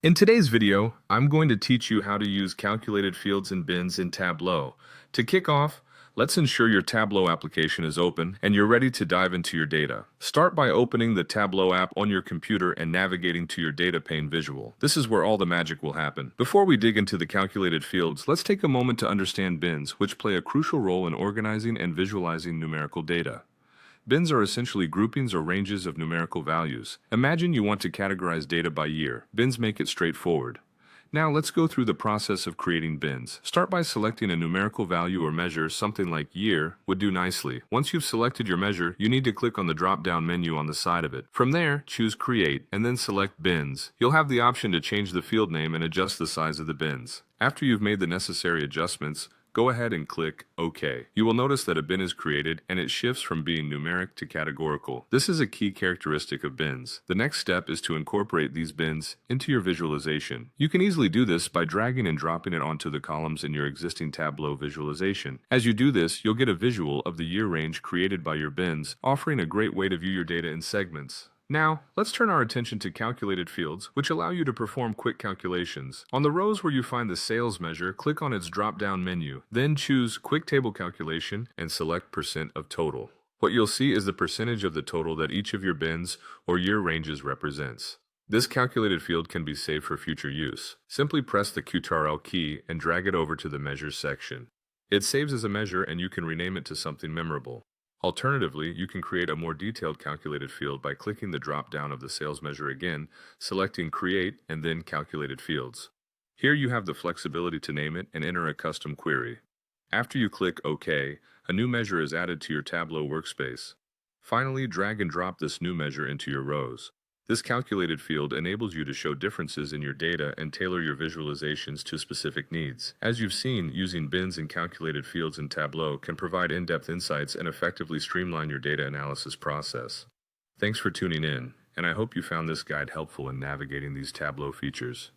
In today's video, I'm going to teach you how to use calculated fields and bins in Tableau. To kick off, let's ensure your Tableau application is open and you're ready to dive into your data. Start by opening the Tableau app on your computer and navigating to your data pane visual. This is where all the magic will happen. Before we dig into the calculated fields, let's take a moment to understand bins, which play a crucial role in organizing and visualizing numerical data. Bins are essentially groupings or ranges of numerical values. Imagine you want to categorize data by year. Bins make it straightforward. Now let's go through the process of creating bins. Start by selecting a numerical value or measure. Something like year would do nicely. Once you've selected your measure, you need to click on the drop-down menu on the side of it. From there, choose Create and then select Bins. You'll have the option to change the field name and adjust the size of the bins. After you've made the necessary adjustments, go ahead and click OK. You will notice that a bin is created and it shifts from being numeric to categorical. This is a key characteristic of bins. The next step is to incorporate these bins into your visualization. You can easily do this by dragging and dropping it onto the columns in your existing Tableau visualization. As you do this, you'll get a visual of the year range created by your bins, offering a great way to view your data in segments. Now, let's turn our attention to calculated fields, which allow you to perform quick calculations. On the rows where you find the sales measure, click on its drop-down menu. Then choose Quick Table Calculation and select % of total. What you'll see is the percentage of the total that each of your bins or year ranges represents. This calculated field can be saved for future use. Simply press the Ctrl key and drag it over to the Measures section. It saves as a measure and you can rename it to something memorable. Alternatively, you can create a more detailed calculated field by clicking the drop-down of the sales measure again, selecting Create, and then Calculated Fields. Here you have the flexibility to name it and enter a custom query. After you click OK, a new measure is added to your Tableau workspace. Finally, drag and drop this new measure into your rows. This calculated field enables you to show differences in your data and tailor your visualizations to specific needs. As you've seen, using bins and calculated fields in Tableau can provide in-depth insights and effectively streamline your data analysis process. Thanks for tuning in, and I hope you found this guide helpful in navigating these Tableau features.